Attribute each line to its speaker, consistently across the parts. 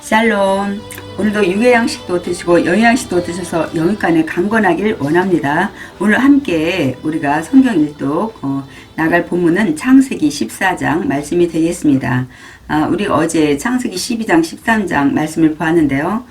Speaker 1: 샬롬. 오늘도 유해양식도 드시고 영양식도 드셔서 영육간에 강건하길 원합니다. 오늘 함께 우리가 성경 일독 나갈 본문은 창세기 14장 말씀이 되겠습니다. 우리 어제 창세기 12장 13장 말씀을 보았는데요.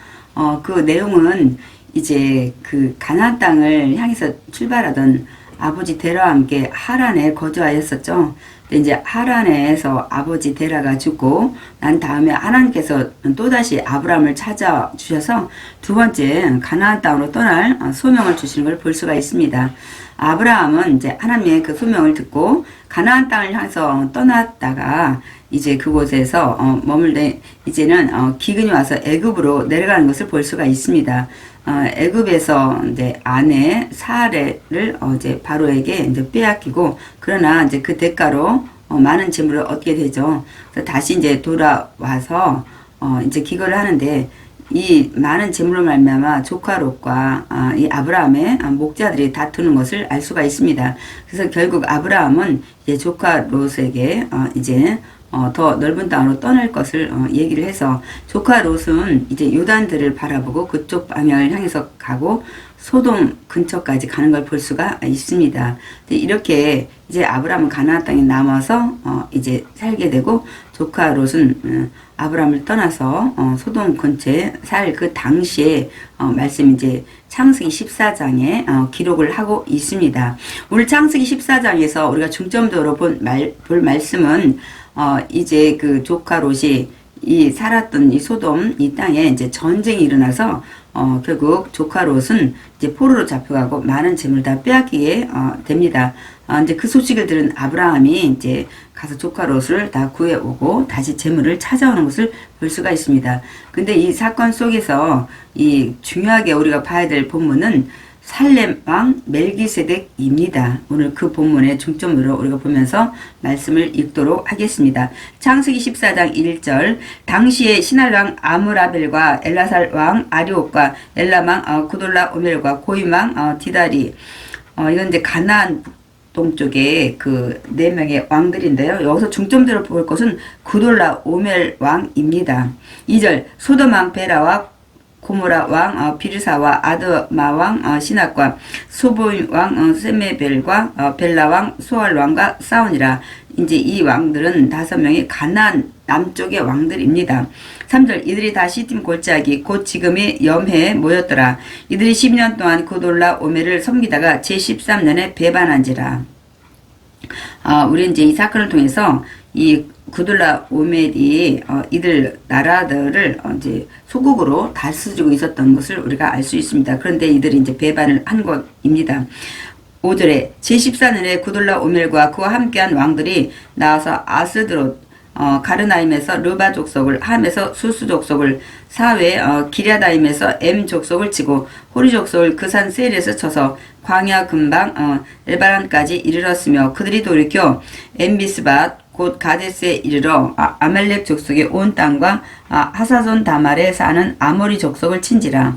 Speaker 1: 그 내용은 이제 그 가나안 땅을 향해서 출발하던 아버지 데라와 함께 하란에 거주하였었죠. 근데 이제 하란에서 아버지 데라가 죽고 난 다음에 하나님께서 또다시 아브라함을 찾아주셔서 두 번째 가나안 땅으로 떠날 소명을 주시는 걸 볼 수가 있습니다. 아브라함은 이제 하나님의 그 소명을 듣고 가나안 땅을 향해서 떠났다가 이제 그곳에서 머물대 이제는 기근이 와서 애굽으로 내려가는 것을 볼 수가 있습니다. 애굽에서 이제 아내 사레를 이제 바로에게 이제 빼앗기고, 그러나 이제 그 대가로 많은 재물을 얻게 되죠. 그래서 다시 이제 돌아와서 이제 기거를 하는데, 이 많은 재물로 말미암아 조카 롯과 이 아브라함의 목자들이 다투는 것을 알 수가 있습니다. 그래서 결국 아브라함은 이제 조카 롯에게 이제 더 넓은 땅으로 떠날 것을 얘기를 해서, 조카 롯은 이제 요단들을 바라보고 그쪽 방향을 향해서 가고 소돔 근처까지 가는 걸 볼 수가 있습니다. 이렇게 이제 아브라함은 가나안 땅에 남아서 이제 살게 되고, 조카 롯은 아브라함을 떠나서 소돔 근처에 살 그 당시에 말씀 이제 창세기 14장에 기록을 하고 있습니다. 오늘 창세기 14장에서 우리가 중점적으로 볼 말씀은 이제 그 조카 롯이 이 살았던 이 소돔 이 땅에 이제 전쟁이 일어나서 결국 조카 롯은 이제 포로로 잡혀가고 많은 재물을 다 빼앗기게 됩니다. 이제 그 소식을 들은 아브라함이 이제 가서 조카 롯을 다 구해오고 다시 재물을 찾아오는 것을 볼 수가 있습니다. 근데 이 사건 속에서 이 중요하게 우리가 봐야 될 본문은 살렘 왕 멜기세덱입니다. 오늘 그 본문의 중점으로 우리가 보면서 말씀을 읽도록 하겠습니다. 창세기 14장 1절. 당시에 신할 왕 아므라벨과 엘라살 왕 아리옥과 엘람 왕 구돌라 오멜과 고임 왕 디다리, 이건 이제 가나안 동쪽의 그 네 명의 왕들인데요. 여기서 중점적으로 볼 것은 구돌라 오멜 왕입니다. 2절. 소돔 왕 베라와 고모라 왕 비르사와 아드마 왕 시낙과 소보임 왕 세메벨과 벨라 왕 소알 왕과 싸우니라. 이제 이 왕들은 5명의 가나안 남쪽의 왕들입니다. 3절. 이들이 다 시딤 골짜기 곧 지금의 염해에 모였더라. 이들이 10년 동안 구돌라 오멜을 섬기다가 제13년에 배반한지라. 우리 이제 이 사건을 통해서 이 구돌라 오멜이 이들 나라들을 이제 소국으로 다스리고 있었던 것을 우리가 알 수 있습니다. 그런데 이들이 이제 배반을 한 것입니다. 5절에 제14년에 구돌라 오멜과 그와 함께한 왕들이 나와서 아스드롯 가르나임에서 르바 족속을, 함에서 수수 족속을, 사회 기랴다임에서 엠 족속을 치고 호리 족속을 그 산 세일에서 쳐서 광야 근방 엘바란까지 이르렀으며, 그들이 돌이켜 엠비스밭 곧 가데스에 이르러 아멜렉 족속의 온 땅과 하사존 다말에 사는 아모리 족속을 친지라.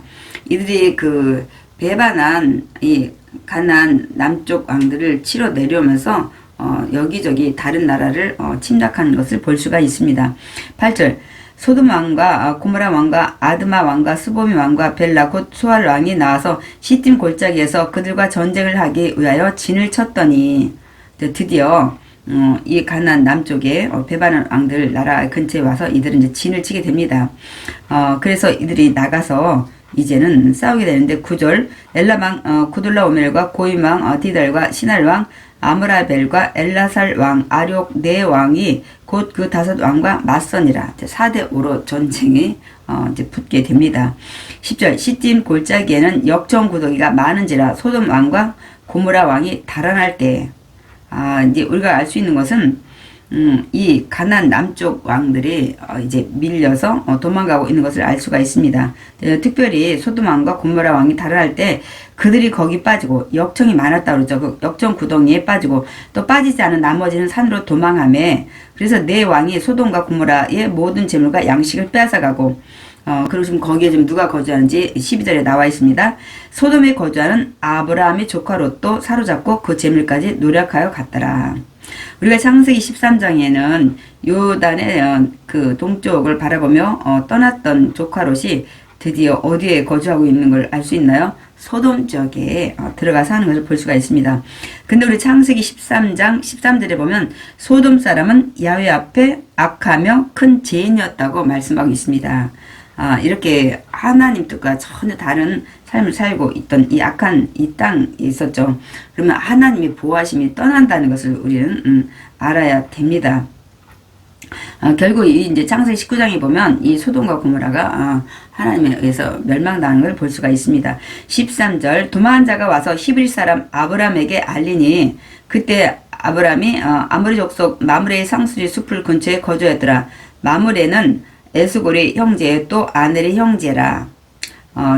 Speaker 1: 이들이 그 배반한 이 가나안 남쪽 왕들을 치러 내려오면서 여기저기 다른 나라를 침략하는 것을 볼 수가 있습니다. 8절. 소돔 왕과 고모라 왕과 아드마 왕과 스보미 왕과 벨라 곧 소알 왕이 나와서 시딤 골짜기에서 그들과 전쟁을 하기 위하여 진을 쳤더니, 드디어 이 가나안 남쪽에 배반한 왕들 나라 근처에 와서 이들은 이제 진을 치게 됩니다. 그래서 이들이 나가서 이제는 싸우게 되는데, 9절. 엘람 왕 구돌라 오멜과 고임 왕 디달과 신할 왕 아므라벨과 엘라살 왕 아욕 네 왕이 곧 그 5 왕과 맞서니라. 4대5로 전쟁이 이제 붙게 됩니다. 10절. 시딤 골짜기에는 역정구더기가 많은지라 소돔 왕과 고모라 왕이 달아날 때. 이제 우리가 알 수 있는 것은 이 가나안 남쪽 왕들이 이제 밀려서 도망가고 있는 것을 알 수가 있습니다. 특별히 소돔 왕과 고모라 왕이 달아날 때 그들이 거기 빠지고 역청이 많았다 그러죠. 그 역청 구덩이에 빠지고 또 빠지지 않은 나머지는 산으로 도망하며, 그래서 네 왕이 소돔과 고모라의 모든 재물과 양식을 빼앗아가고, 그리고 지금 거기에 지금 누가 거주하는지 12절에 나와 있습니다. 소돔에 거주하는 아브라함의 조카 롯도 사로잡고 그 재물까지 노력하여 갔더라. 우리가 창세기 13장에는 요단의 그 동쪽을 바라보며 떠났던 조카 롯이 드디어 어디에 거주하고 있는 걸 알 수 있나요? 소돔 지역에 들어가 사는 것을 볼 수가 있습니다. 근데 우리 창세기 13장 13절에 보면 소돔 사람은 야훼 앞에 악하며 큰 죄인이었다고 말씀하고 있습니다. 이렇게 하나님 뜻과 전혀 다른 삶을 살고 있던 이 악한 이 땅에 있었죠. 그러면 하나님의 보호하심이 떠난다는 것을 우리는 알아야 됩니다. 결국 이제 창세기 19장에 보면 이 소돔과 고모라가 하나님에 의해서 멸망당하는 걸 볼 수가 있습니다. 13절 도망한 자가 와서 히브리 사람 아브람에게 알리니 그때 아브람이 아모리 족속 마므레의 상수리 숲을 근처에 거주했더라. 마므레는 에스골의 형제 또 아넬의 형제라.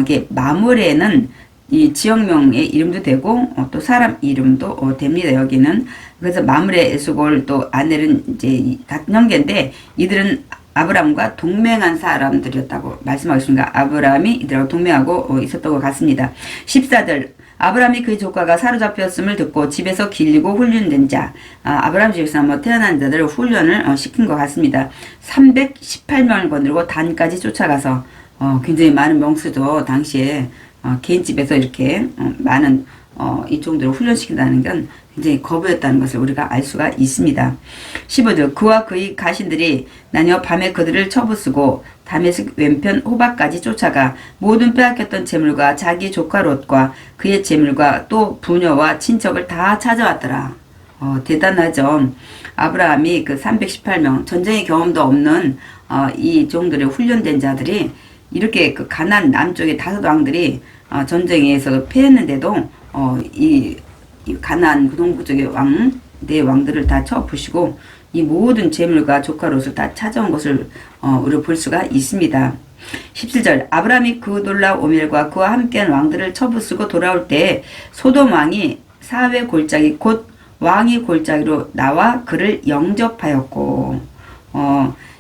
Speaker 1: 이게 마므레는 이 지역명의 이름도 되고 또 사람 이름도 됩니다. 여기는 그래서 마므레, 에스골 또 아넬은 이제 같은 형제인데 이들은 아브람과 동맹한 사람들이었다고 말씀하고 있습니다. 아브람이 이들하고 동맹하고 있었던 것 같습니다. 14절 아브람이 그의 조카가 사로잡혔음을 듣고 집에서 길리고 훈련된 자 아브람 집에서 태어난 자들을 훈련을 시킨 것 같습니다. 318명을 거느리고 단까지 쫓아가서 굉장히 많은 명수도 당시에 개인집에서 이렇게 많은 이 정도로 훈련시킨다는 건 굉장히 거부였다는 것을 우리가 알 수가 있습니다. 15절 그와 그의 가신들이 나뉘어 밤에 그들을 쳐부수고 다메섹 왼편 호박까지 쫓아가 모든 빼앗겼던 재물과 자기 조카 롯과 그의 재물과 또 부녀와 친척을 다 찾아왔더라. 대단하죠. 아브라함이 그 318명 전쟁의 경험도 없는 이 정도의 훈련된 자들이 이렇게 그 가나안 남쪽의 5왕들이 전쟁에서 패했는데도 이 가나안 그 동부 쪽의 네 왕들을 다 쳐부시고 이 모든 재물과 조카 롯을 다 찾아온 것을 우리가 볼 수가 있습니다. 17절 아브라함이 그 놀라 오멜과 그와 함께한 왕들을 쳐부수고 돌아올 때 소돔 왕이 사회 골짜기 곧 왕이 골짜기로 나와 그를 영접하였고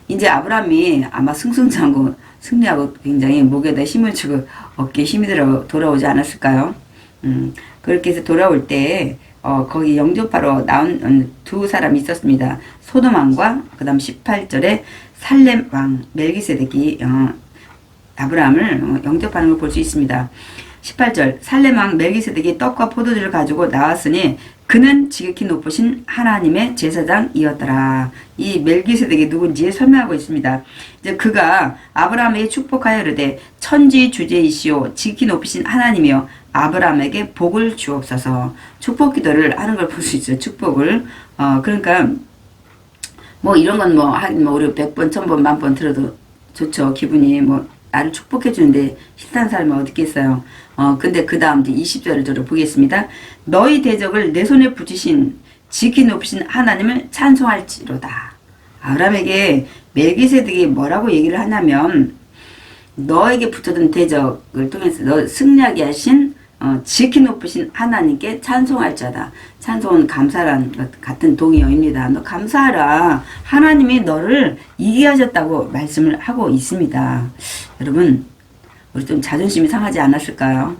Speaker 1: 이제 아브라함이 아마 승승장구 승리하고 굉장히 목에다 힘을 주고 어깨에 힘이 들어 돌아오지 않았을까요? 그렇게 해서 돌아올 때 거기 영접하러 나온 두 사람이 있었습니다. 소돔 왕과 그 다음 18절에 살렘 왕 멜기세덱이 아브라함을 영접하는 걸 볼 수 있습니다. 18절 살렘 왕 멜기세덱이 떡과 포도주를 가지고 나왔으니 그는 지극히 높으신 하나님의 제사장이었더라. 이 멜기세덱이 누군지 설명하고 있습니다. 이제 그가 아브라함에게 축복하여 이르되 천지 주제이시오 지극히 높으신 하나님이여 아브라함에게 복을 주옵소서. 축복 기도를 하는 걸 볼 수 있어요. 축복을. 그러니까 뭐 이런 건 우리 100번, 1000번, 10,000번 들어도 좋죠. 기분이 나를 축복해 주는데 싫다는 사람이 어디 있겠어요. 근데 그 다음 이제 20절을 저를 보겠습니다. 너희 대적을 내 손에 붙이신 지키 높으신 하나님을 찬송할지로다. 아브라함에게 멜기세덱이 뭐라고 얘기를 하냐면 너에게 붙여둔 대적을 통해서 너 승리하게 하신 지키 높으신 하나님께 찬송할 자다. 찬송은 감사란 같은 동의어입니다. 너 감사하라. 하나님이 너를 이기게 하셨다고 말씀을 하고 있습니다. 여러분 우리 좀 자존심이 상하지 않았을까요?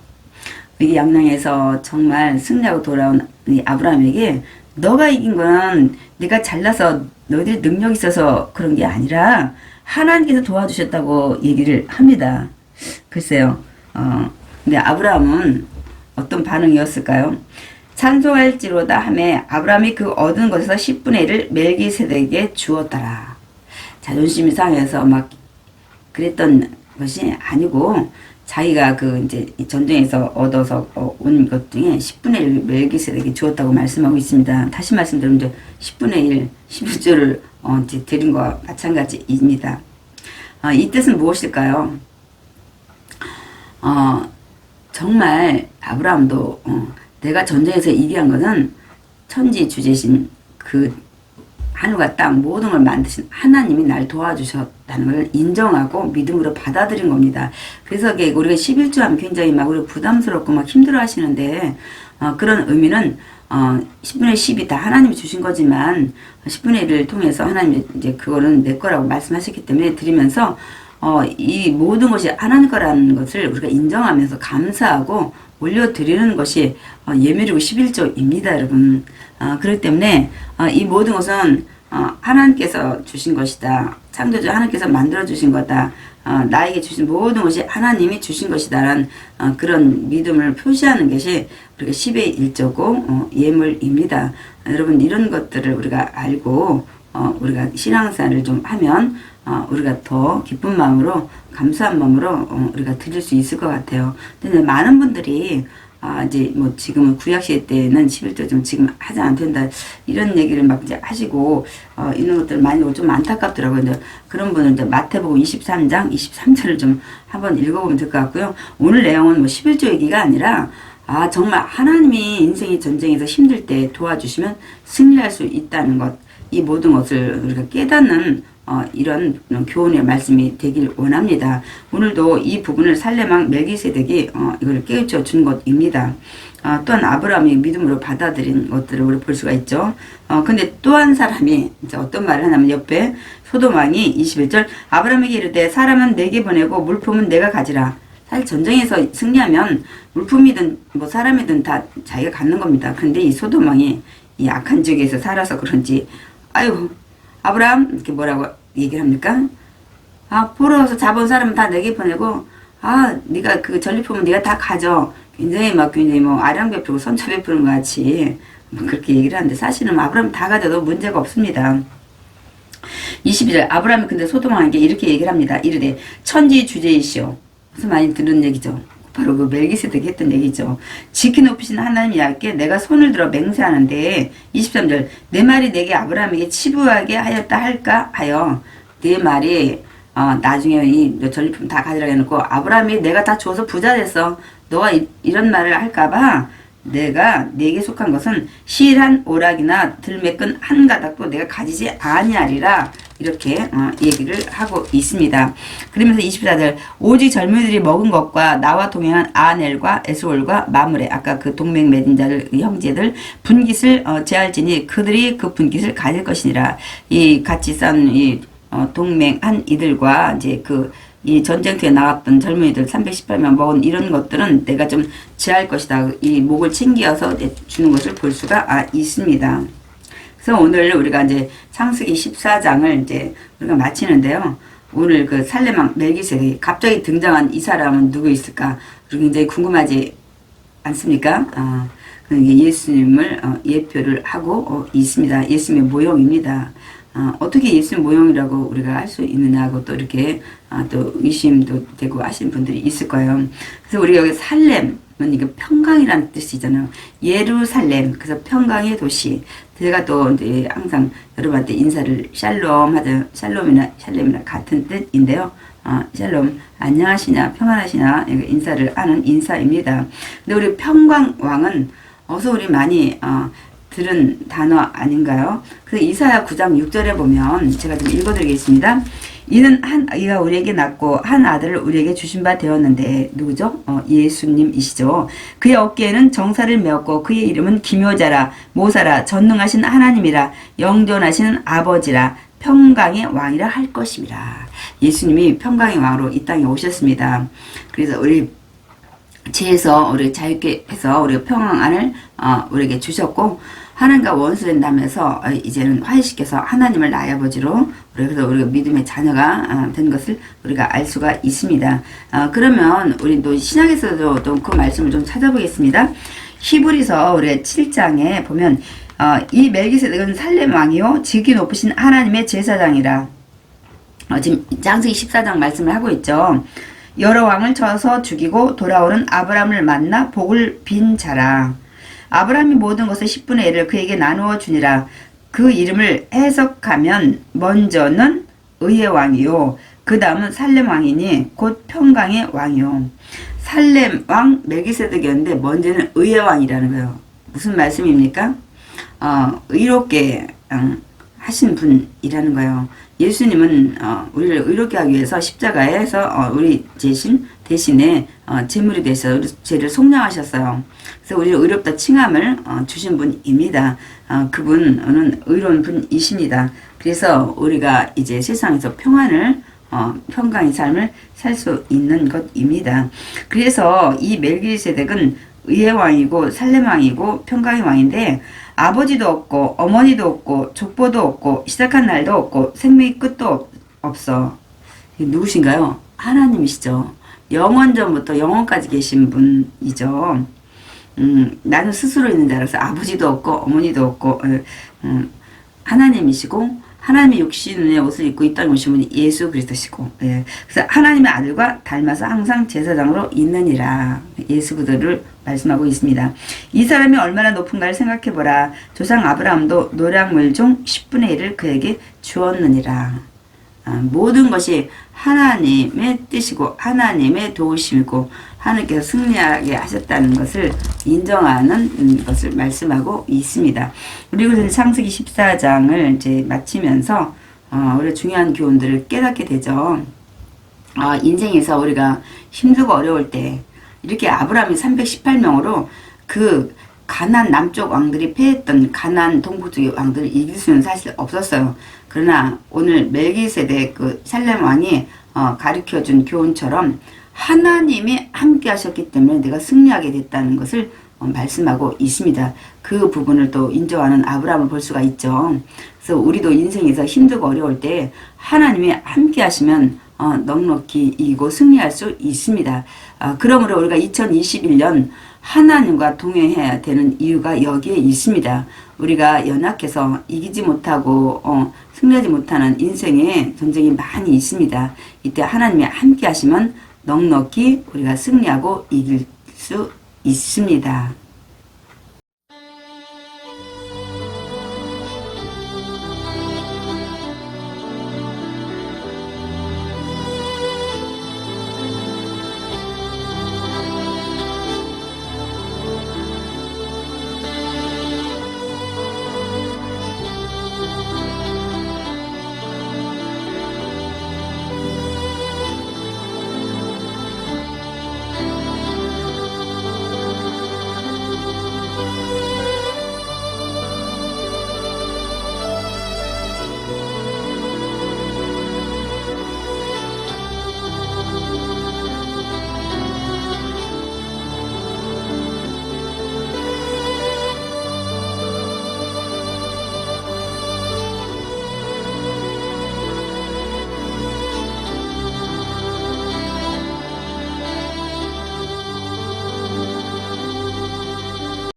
Speaker 1: 이게 양양에서 정말 승리하고 돌아온 이 아브라함에게 너가 이긴 건 네가 잘나서 너희들이 능력 있어서 그런 게 아니라 하나님께서 도와주셨다고 얘기를 합니다. 글쎄요. 근데 아브라함은 어떤 반응이었을까요? 찬송할지로다 하매 아브라함이 그 얻은 것에서 10분의 1을 멜기세덱에게 주었더라. 자존심이 상해서 막 그랬던 것이 아니고 자기가 그 이제 전쟁에서 얻어서 온 것 중에 10분의 1을 멜기세덱에게 주었다고 말씀하고 있습니다. 다시 말씀드리면 이제 10분의 1, 11조를 이제 드린 것과 마찬가지입니다. 이 뜻은 무엇일까요? 정말 아브라함도 내가 전쟁에서 이기한 것은 천지 주제신 그 하늘과 땅 모든 걸 만드신 하나님이 날 도와주셨다는 걸 인정하고 믿음으로 받아들인 겁니다. 그래서 우리가 11조 하면 굉장히 막 우리 부담스럽고 막 힘들어 하시는데 그런 의미는 10분의 10이 다 하나님이 주신 거지만 10분의 1을 통해서 하나님이 이제 그거는 내 거라고 말씀하셨기 때문에 드리면서 이 모든 것이 하나님 거라는 것을 우리가 인정하면서 감사하고 올려드리는 것이 예물이고 11조입니다, 여러분. 그렇기 때문에 이 모든 것은 하나님께서 주신 것이다. 창조주 하나님께서 만들어 주신 거다. 나에게 주신 모든 것이 하나님이 주신 것이다라는 그런 믿음을 표시하는 것이 우리가 10의 1조고 예물입니다. 여러분 이런 것들을 우리가 알고 우리가 신앙생활을 좀 하면 우리가 더 기쁜 마음으로 감사한 마음으로 우리가 드릴 수 있을 것 같아요. 근데 많은 분들이 이제 뭐 지금은 구약시대 때는 11조 좀 지금 하지 않아도 된다 이런 얘기를 막 이제 하시고 있는 것들 많이 좀 안타깝더라고요. 근데 그런 분은 이제 마태복음 23장 23절을 좀 한번 읽어보면 될 것 같고요. 오늘 내용은 뭐 11조 얘기가 아니라 정말 하나님이 인생의 전쟁에서 힘들 때 도와주시면 승리할 수 있다는 것, 이 모든 것을 우리가 깨닫는 이런 교훈의 말씀이 되길 원합니다. 오늘도 이 부분을 살레망 멜기세덱이 이걸 깨우쳐 준 것입니다. 또한 아브라함이 믿음으로 받아들인 것들을 우리 볼 수가 있죠. 근데 또 한 사람이 이제 어떤 말을 하냐면 옆에 소돔 왕이 21절 아브라함에게 이르되 사람은 내게 보내고 물품은 내가 가지라. 사실 전쟁에서 승리하면 물품이든 뭐 사람이든 다 자기가 갖는 겁니다. 근데 이 소돔 왕이 이 악한 지역에서 살아서 그런지 아유 아브라함 이렇게 뭐라고 얘기를 합니까? 보러 와서 잡은 사람은 다 내게 보내고 네가 그 전리품은 네가 다 가져. 굉장히 뭐 아량 베풀고 선처 베푸는 것 같이 뭐 그렇게 얘기를 하는데 사실은 아브라함 다 가져도 문제가 없습니다. 22절 아브라함이 근데 소돔 왕에게 이렇게 얘기를 합니다. 이르되 천지 주제이시오. 무슨 많이 들은 얘기죠. 바로 그 멜기세덱이 했던 얘기죠. 지키 높이신 하나님 야훼께 내가 손을 들어 맹세하는데 23절 내 말이 내게 아브라함에게 치부하게 하였다 할까 하여 내 말이 나중에 이 전리품 다 가지라고 해놓고 아브라함이 내가 다 줘서 부자 됐어. 너가 이런 말을 할까봐 내가 내게 속한 것은 실한 오락이나 들매끈 한 가닥도 내가 가지지 아니하리라 이렇게 얘기를 하고 있습니다. 그러면서 24절 오직 젊은이들이 먹은 것과 나와 동행한 아넬과 에스올과 마므레 아까 그 동맹 맺은 자들 형제들 분깃을 제할지니 그들이 그 분깃을 가질 것이니라. 이 같이 싼 이 동맹한 이들과 이제 이 전쟁터에 나갔던 젊은이들 318명 먹은 이런 것들은 내가 좀 제할 것이다. 이 목을 챙겨서 주는 것을 볼 수가 있습니다. 그래서 오늘 우리가 이제 창세기 14장을 이제 우리가 마치는데요. 오늘 그 살레망 멜기세덱이 갑자기 등장한 이 사람은 누구 있을까? 우리 굉장히 궁금하지 않습니까? 예수님을 예표를 하고 있습니다. 예수님의 모형입니다. 어떻게 예수님 모형이라고 우리가 할 수 있느냐고 또 이렇게 또 의심도 되고 하시는 분들이 있을 거예요. 그래서 우리 여기 살렘은 이게 평강이라는 뜻이잖아요. 예루살렘, 그래서 평강의 도시. 제가 또 이제 항상 여러분한테 인사를 샬롬 하자, 샬롬이나 같은 뜻인데요. 샬롬, 안녕하시냐, 평안하시냐, 인사를 하는 인사입니다. 근데 우리 평강왕은 어서 우리 많이 들은 단어 아닌가요? 그래서 이사야 9장 6절에 보면 제가 좀 읽어드리겠습니다. 이가 우리에게 낳고 한 아들을 우리에게 주신 바 되었는데 누구죠? 예수님이시죠. 그의 어깨에는 정사를 메었고 그의 이름은 기묘자라 모사라 전능하신 하나님이라 영존하시는 아버지라 평강의 왕이라 할 것입니다. 예수님이 평강의 왕으로 이 땅에 오셨습니다. 그래서 우리 죄에서 우리 자유케 해서 우리가 평안을 우리에게 주셨고 하나님과 원수된다면서 이제는 화해시켜서 하나님을 나의 아버지로 그래서 우리가 믿음의 자녀가 된 것을 우리가 알 수가 있습니다. 그러면 우리 또 신약에서도 또 그 말씀을 좀 찾아보겠습니다. 히브리서 우리가 7장에 보면 이 멜기세덱은 살렘 왕이요 지극히 높으신 하나님의 제사장이라. 지금 창세기 14장 말씀을 하고 있죠. 여러 왕을 쳐서 죽이고 돌아오는 아브라함을 만나 복을 빈 자라. 아브라함이 모든 것의 10분의 1을 그에게 나누어 주니라. 그 이름을 해석하면 먼저는 의의 왕이요 그 다음은 살렘 왕이니 곧 평강의 왕이요. 살렘 왕 멜기세덱이었는데 먼저는 의의 왕이라는 거예요. 무슨 말씀입니까? 의롭게 하신 분이라는 거예요. 예수님은 우리를 의롭게 하기 위해서 십자가에서 우리 대신에 제물이 되셔서 우리 죄를 속량하셨어요. 그래서 우리를 의롭다 칭함을 주신 분입니다. 그분은 의로운 분이십니다. 그래서 우리가 이제 세상에서 평안을 평강의 삶을 살 수 있는 것입니다. 그래서 이 멜기세덱은 의의 왕이고 살렘 왕이고 평강의 왕인데 아버지도 없고 어머니도 없고 족보도 없고 시작한 날도 없고 생명의 끝도 없어. 누구신가요? 하나님이시죠. 영원 전부터 영원까지 계신 분이죠. 나는 스스로 있는 자라서 아버지도 없고 어머니도 없고 하나님이시고 하나님의 육신의 옷을 입고 이 땅에 오신 분이 예수 그리스도시고 그래서 하나님의 아들과 닮아서 항상 제사장으로 있느니라. 예수 그들을 말씀하고 있습니다. 이 사람이 얼마나 높은가를 생각해보라. 조상 아브라함도 노량물 중 10분의 1을 그에게 주었느니라. 모든 것이 하나님의 뜻이고 하나님의 도우심이고 하나님께서 승리하게 하셨다는 것을 인정하는 것을 말씀하고 있습니다. 그리고 창세기 14장을 이제 마치면서 우리가 중요한 교훈들을 깨닫게 되죠. 인생에서 우리가 힘들고 어려울 때 이렇게 아브라함이 318명으로 그 가나안 남쪽 왕들이 패했던 가나안 동북쪽의 왕들을 이길 수는 사실 없었어요. 그러나 오늘 멜기세덱 그 살렘 왕이 가르쳐준 교훈처럼 하나님이 함께 하셨기 때문에 내가 승리하게 됐다는 것을 말씀하고 있습니다. 그 부분을 또 인정하는 아브라함을 볼 수가 있죠. 그래서 우리도 인생에서 힘들고 어려울 때 하나님이 함께 하시면 넉넉히 이기고 승리할 수 있습니다. 그러므로 우리가 2021년 하나님과 동행해야 되는 이유가 여기에 있습니다. 우리가 연약해서 이기지 못하고 승리하지 못하는 인생의 전쟁이 많이 있습니다. 이때 하나님이 함께 하시면 넉넉히 우리가 승리하고 이길 수 있습니다.